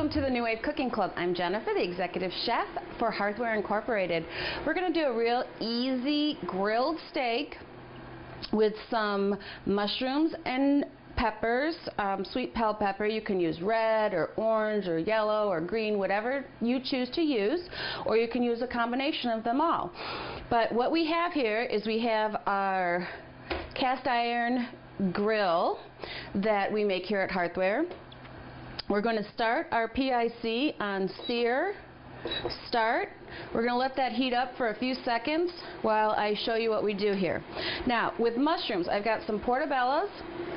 welcome to the New Wave Cooking Club. I'm Jennifer, the executive chef for Hearthware Incorporated. We're going to do a real easy grilled steak with some mushrooms and peppers, sweet bell pepper. You can use red or orange or yellow or green, whatever you choose to use, or you can use a combination of them all. But what we have here is we have our cast iron grill that we make here at Hearthware. We're going to start our PIC on sear start. We're going to let that heat up for a few seconds while I show you what we do here. Now, with mushrooms, I've got some portobellos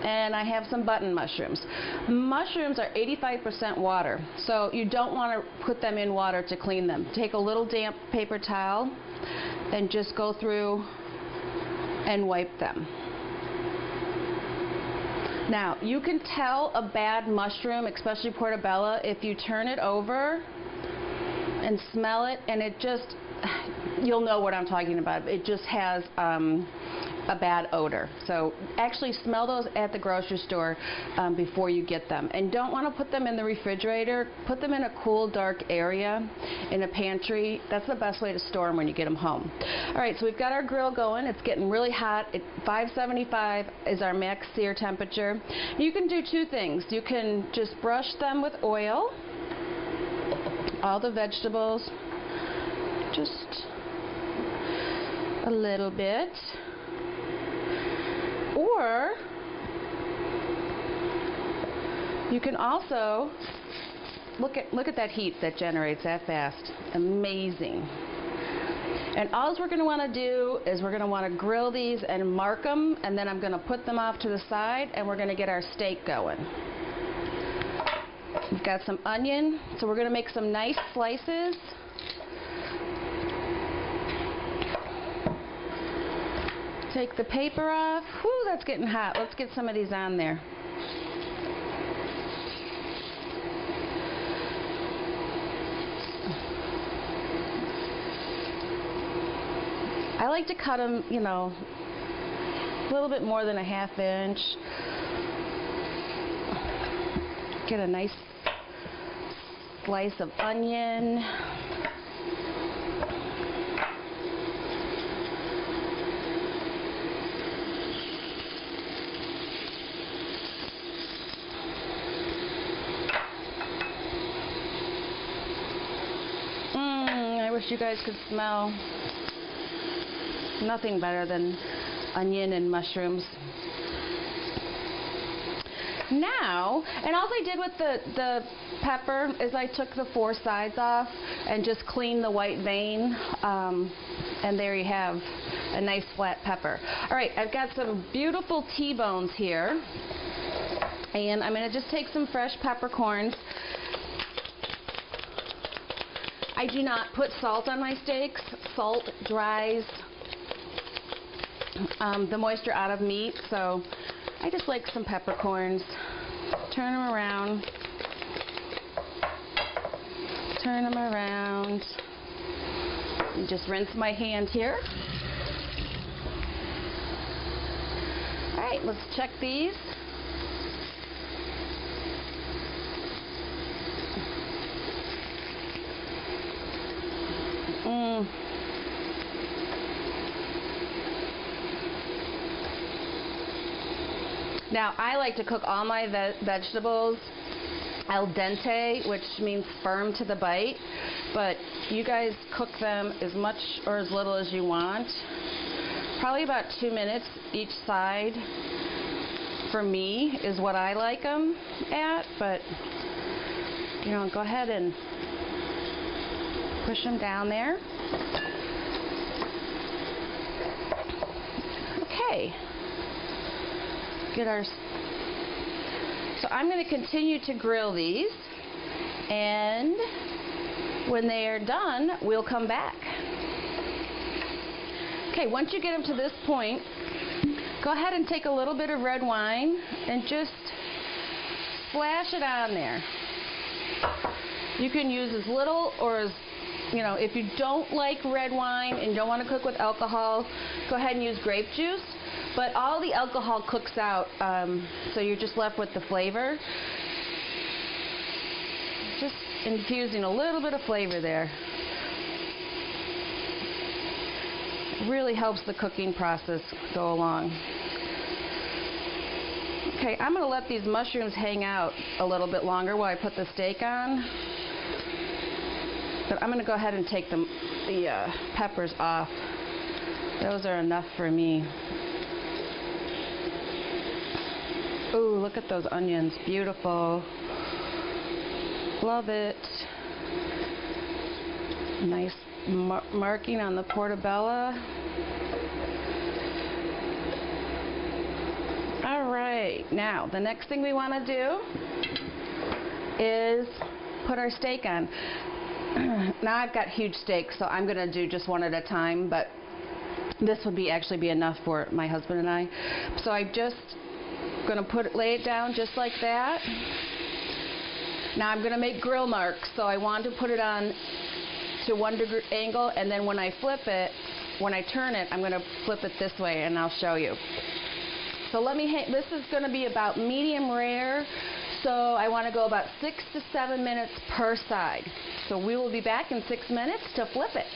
and I have some button mushrooms. Mushrooms are 85% water, so you don't want to put them in water to clean them. Take a little damp paper towel and just go through and wipe them. Now, you can tell a bad mushroom, especially portobello, if you turn it over and smell it, and it just, you'll know what I'm talking about. It just has a bad odor. So actually smell those at the grocery store before you get them. And don't want to put them in the refrigerator. Put them in a cool, dark area in a pantry. That's the best way to store them when you get them home. All right, so we've got our grill going. It's getting really hot. 575 is our max sear temperature. You can do two things. You can just brush them with oil, all the vegetables, just a little bit. Or you can also look at that heat that generates that fast. Amazing. And all we're going to want to do is we're going to want to grill these and mark them, and then I'm going to put them off to the side and we're going to get our steak going. We've got some onion, so we're going to make some nice slices. Take the paper off. Whew, that's getting hot. Let's get some of these on there. I like to cut them, you know, a little bit more than a ½ inch. Get a nice slice of onion. I wish you guys could smell nothing better than onion and mushrooms. Now, and all I did with the pepper is I took the 4 sides off and just cleaned the white vein, and there you have a nice flat pepper. All right, I've got some beautiful T-bones here, and I'm going to just take some fresh peppercorns. I do not put salt on my steaks. Salt dries the moisture out of meat, so I just like some peppercorns. Turn them around. Turn them around. And just rinse my hand here. All right, let's check these. Now, I like to cook all my vegetables al dente, which means firm to the bite, but you guys cook them as much or as little as you want. Probably about 2 minutes each side for me is what I like them at, but you know, go ahead and push them down there. Okay. Get our. So I'm going to continue to grill these, and when they are done, we'll come back. Okay, once you get them to this point, go ahead and take a little bit of red wine and just splash it on there. You can use as little or as, you know, if you don't like red wine and don't want to cook with alcohol, go ahead and use grape juice. But all the alcohol cooks out, so you're just left with the flavor. Just infusing a little bit of flavor there. It really helps the cooking process go along. Okay, I'm going to let these mushrooms hang out a little bit longer while I put the steak on. But I'm going to go ahead and take the peppers off. Those are enough for me. Ooh, look at those onions. Beautiful. Love it. Nice marking on the portobello. All right, now the next thing we want to do is put our steak on. Now I've got huge steaks, so I'm going to do just one at a time, but this would actually be enough for my husband and I. So I'm just going to lay it down just like that. Now I'm going to make grill marks, so I want to put it on to 1 degree angle, and then when I flip it, when I turn it, I'm going to flip it this way, and I'll show you. So this is going to be about medium rare, so I want to go about 6 to 7 minutes per side. So we will be back in 6 minutes to flip it.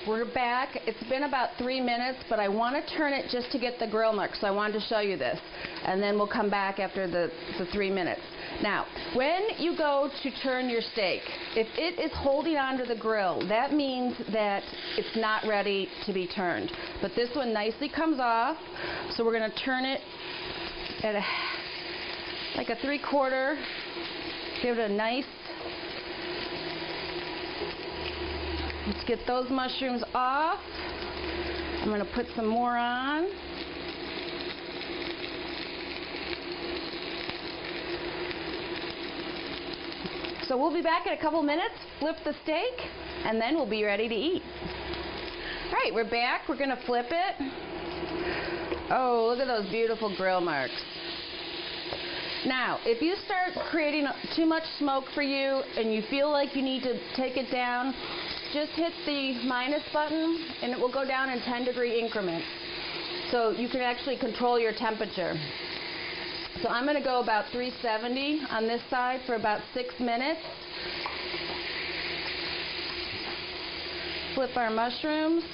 We're back. It's been about 3 minutes, but I want to turn it just to get the grill mark, so I wanted to show you this. And then we'll come back after the 3 minutes. Now, when you go to turn your steak, if it is holding onto the grill, that means that it's not ready to be turned. But this one nicely comes off, so we're going to turn it at like a 3/4. Give it a nice. Let's get those mushrooms off. I'm going to put some more on. So we'll be back in a couple minutes, flip the steak, and then we'll be ready to eat. All right, we're back. We're going to flip it. Oh, look at those beautiful grill marks. Now, if you start creating too much smoke for you and you feel like you need to take it down, just hit the minus button and it will go down in 10-degree increments. So you can actually control your temperature. So I'm going to go about 370 on this side for about 6 minutes. Flip our mushrooms.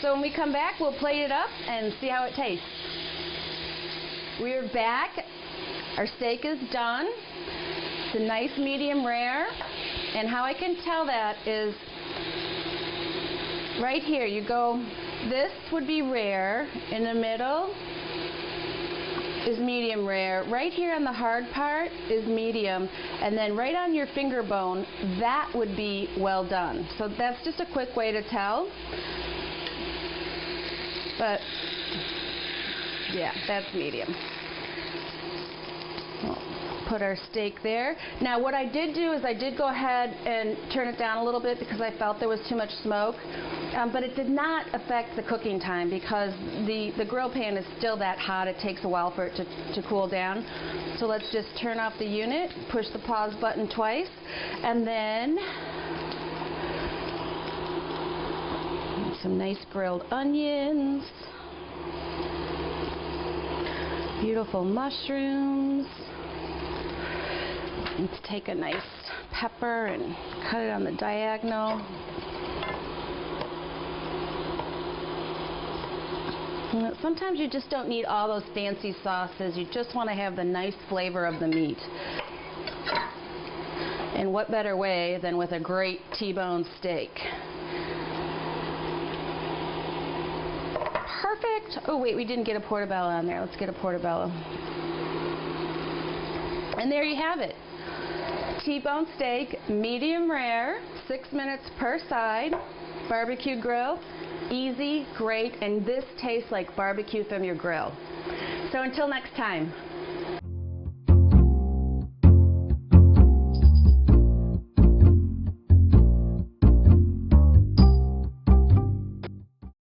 So when we come back, we'll plate it up and see how it tastes. We're back. Our steak is done. It's a nice medium rare. And how I can tell that is right here. You go, this would be rare. In the middle is medium rare. Right here on the hard part is medium. And then right on your finger bone, that would be well done. So that's just a quick way to tell. But yeah, that's medium. We'll put our steak there. Now what I did do is I did go ahead and turn it down a little bit because I felt there was too much smoke. But it did not affect the cooking time because the grill pan is still that hot. It takes a while for it to cool down. So let's just turn off the unit, push the pause button twice, and then some nice grilled onions, beautiful mushrooms. Let's take a nice pepper and cut it on the diagonal. Sometimes you just don't need all those fancy sauces. You just want to have the nice flavor of the meat. And what better way than with a great T-bone steak. Perfect. Oh wait, we didn't get a portobello on there. Let's get a portobello. And there you have it. T-bone steak, medium rare, 6 minutes per side, barbecue grill. Easy, great, and this tastes like barbecue from your grill. So until next time.